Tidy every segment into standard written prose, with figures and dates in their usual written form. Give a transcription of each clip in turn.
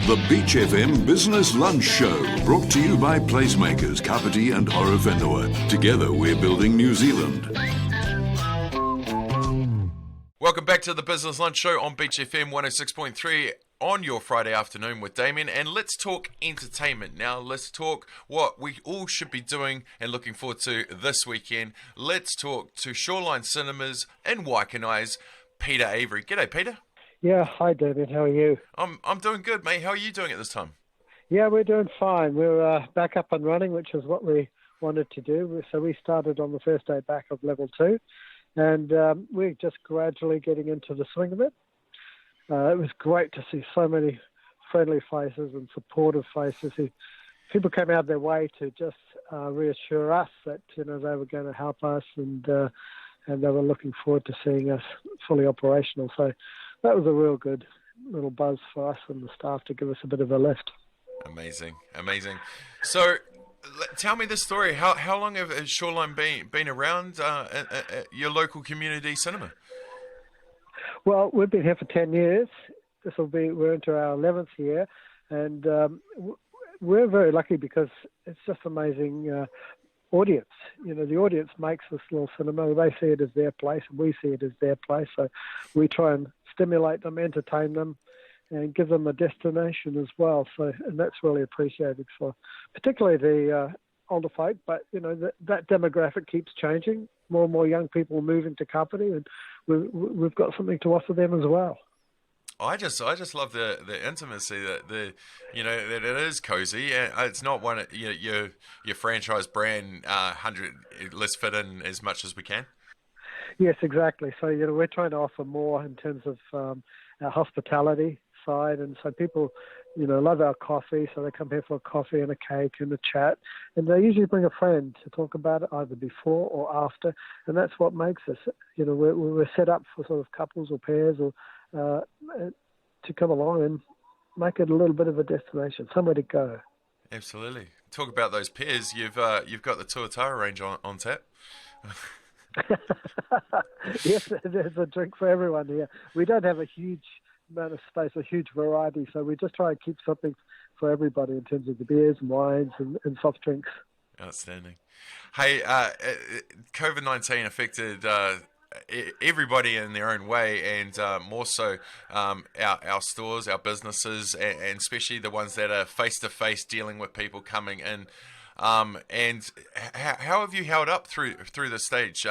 The Beach FM Business Lunch Show, brought to you by PlaceMakers Kapiti Horowhenua. Together we're building New Zealand. Welcome back to the Business Lunch Show on Beach FM 106.3 on your Friday afternoon with Damien, and let's talk entertainment now. Let's talk what we all should be doing and looking forward to this weekend. Let's talk to Shoreline Cinemas in Waikanae's Peter Avery. G'day, Peter. Yeah, hi David, how are you? I'm doing good, mate. How are you doing at this time? Yeah, we're doing fine. We're back up and running, which is what we wanted to do. So we started on the first day back of level 2, and we're just gradually getting into the swing of it. It was great to see so many friendly faces and supportive faces. People came out of their way to just reassure us that they were going to help us, and they were looking forward to seeing us fully operational. So that was a real good little buzz for us and the staff to give us a bit of a lift. Amazing. So, tell me the story. How long has Shoreline been around at your local community cinema? Well, we've been here for 10 years. We're into our 11th year, and we're very lucky because it's just amazing audience. The audience makes this little cinema. They see it as their place, and we see it as their place. So we try and stimulate them, entertain them, and give them a destination as well. And that's really appreciated for particularly the older folk. But that demographic keeps changing. More and more young people move into Kapiti, and we've got something to offer them as well. I just love the intimacy that that it is cozy. It's not one your franchise brand 100. Let's fit in as much as we can. Yes, exactly. So we're trying to offer more in terms of our hospitality side, and so people love our coffee, so they come here for a coffee and a cake and a chat, and they usually bring a friend to talk about it either before or after, and that's what makes us. We're set up for sort of couples or pairs or to come along and make it a little bit of a destination, somewhere to go. Absolutely. Talk about those pairs. You've got the Tuatara range on tap. Yes, there's a drink for everyone here. We don't have a huge amount of space, a huge variety, so we just try and keep something for everybody in terms of the beers and wines and soft drinks. Outstanding. Hey, Covid-19 affected everybody in their own way, and more so our stores, our businesses, and especially the ones that are face-to-face dealing with people coming in. And how have you held up through this stage?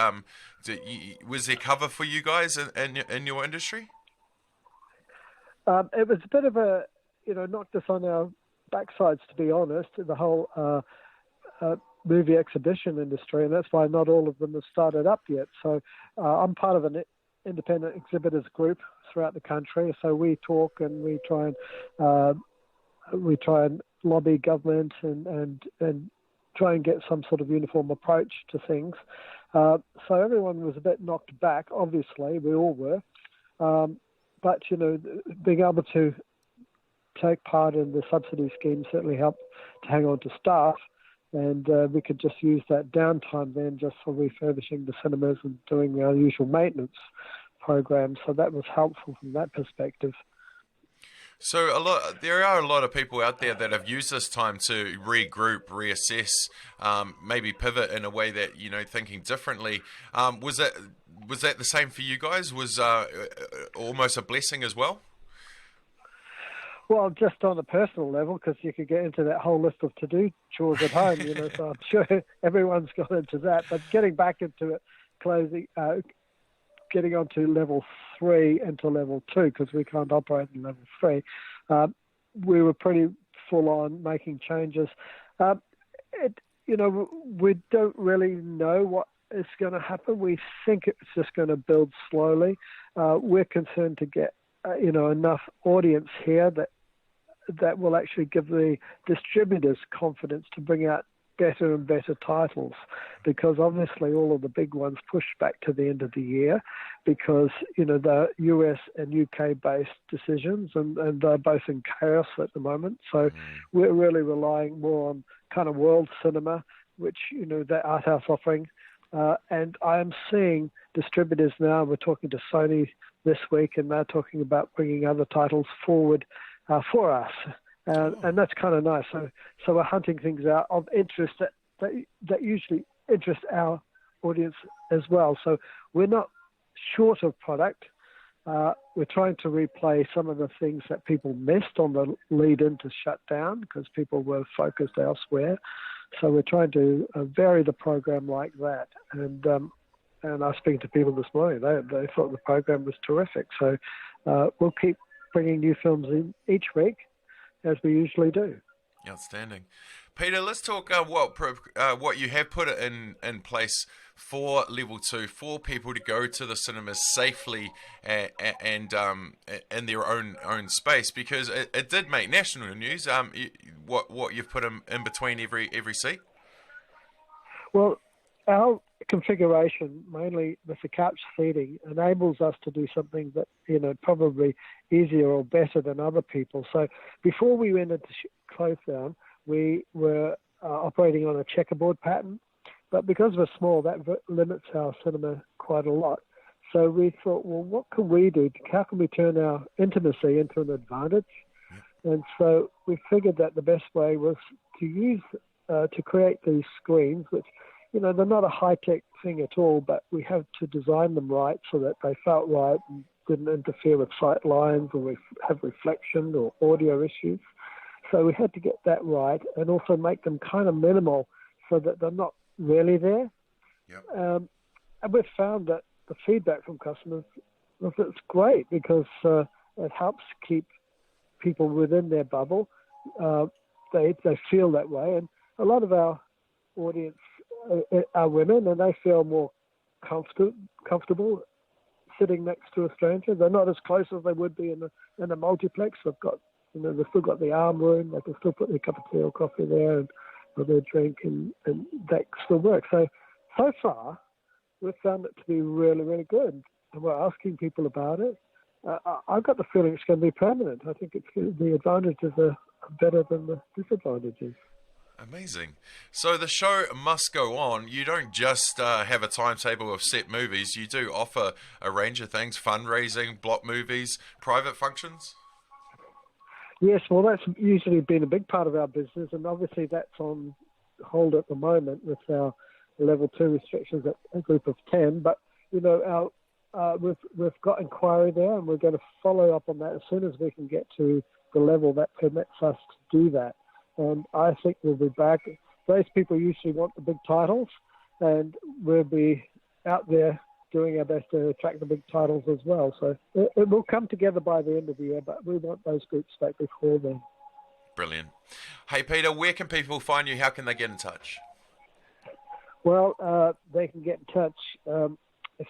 Was there cover for you guys in your industry? It was a bit of a, knocked us on our backsides, to be honest, the whole movie exhibition industry, and that's why not all of them have started up yet. So I'm part of an independent exhibitors group throughout the country. So we talk and we try and lobby government and try and get some sort of uniform approach to things. So everyone was a bit knocked back. Obviously, we all were. But, being able to take part in the subsidy scheme certainly helped to hang on to staff. And we could just use that downtime then just for refurbishing the cinemas and doing our usual maintenance programs. So that was helpful from that perspective. So there are a lot of people out there that have used this time to regroup, reassess, maybe pivot in a way that, thinking differently. Was that the same for you guys? Was almost a blessing as well? Well, just on a personal level, because you could get into that whole list of to-do chores at home, so I'm sure everyone's got into that. But getting back into it, getting on to level 3 into level 2, because we can't operate in level 3, we were pretty full on making changes. We don't really know what is going to happen. We think it's just going to build slowly. We're concerned to get enough audience here that will actually give the distributors confidence to bring out better and better titles, because obviously all of the big ones pushed back to the end of the year because the US and UK based decisions and they're both in chaos at the moment. So we're really relying more on kind of world cinema, which the art house offering, and I am seeing distributors now. We're talking to Sony this week, and they're talking about bringing other titles forward for us. and that's kind of nice. So we're hunting things out of interest that usually interest our audience as well. So we're not short of product. We're trying to replay some of the things that people missed on the lead into shutdown because people were focused elsewhere. So we're trying to vary the program like that. And I was speaking to people this morning. They thought the program was terrific. So we'll keep bringing new films in each week as we usually do. Outstanding. Peter, let's talk what you have put in place for Level 2 for people to go to the cinemas safely and in their own space, because it did make national news. What you've put in between every seat. Well, our configuration, mainly with the couch seating, enables us to do something that probably easier or better than other people. So before we went into close down, we were operating on a checkerboard pattern, but because we're small, that limits our cinema quite a lot. So we thought, well, what can we do? How can we turn our intimacy into an advantage? And so we figured that the best way was to use, to create these screens, which, they're not a high-tech thing at all, but we had to design them right so that they felt right and didn't interfere with sight lines or have reflection or audio issues. So we had to get that right and also make them kind of minimal so that they're not really there. Yep. And we've found that the feedback from customers was it's great because it helps keep people within their bubble. They feel that way. And a lot of our audience are women, and they feel more comfortable sitting next to a stranger. They're not as close as they would be in a multiplex. They've got, they've still got the arm room. They can still put their cup of tea or coffee there or their drink, and that still works. So far, we've found it to be really, really good, and we're asking people about it. I've got the feeling it's going to be permanent. I think the advantages are better than the disadvantages. Amazing. So the show must go on. You don't just have a timetable of set movies. You do offer a range of things: fundraising, block movies, private functions. Yes, well, that's usually been a big part of our business, and obviously that's on hold at the moment with our level 2 restrictions at a group of 10. But we've got inquiry there, and we're going to follow up on that as soon as we can get to the level that permits us to do that. And I think we'll be back. Those people usually want the big titles, and we'll be out there doing our best to attract the big titles as well. So it will come together by the end of the year, but we want those groups back before then. Brilliant. Hey, Peter, where can people find you? How can they get in touch? Well, they can get in touch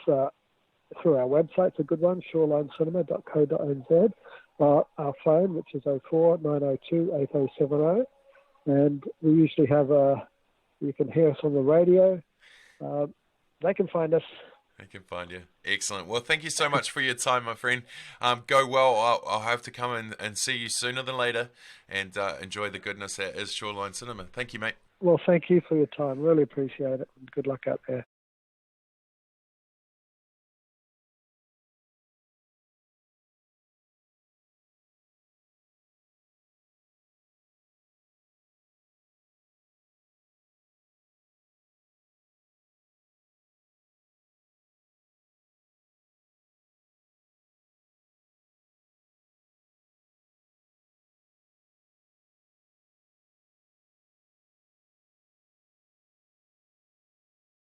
through our website. It's a good one, shorelinecinema.co.nz. Our phone, which is 04 902 8070. And we usually have you can hear us on the radio. They can find us. They can find you. Excellent. Well, thank you so much for your time, my friend. Go well. I'll have to come and see you sooner than later, and enjoy the goodness that is Shoreline Cinema. Thank you, mate. Well, thank you for your time. Really appreciate it. And good luck out there.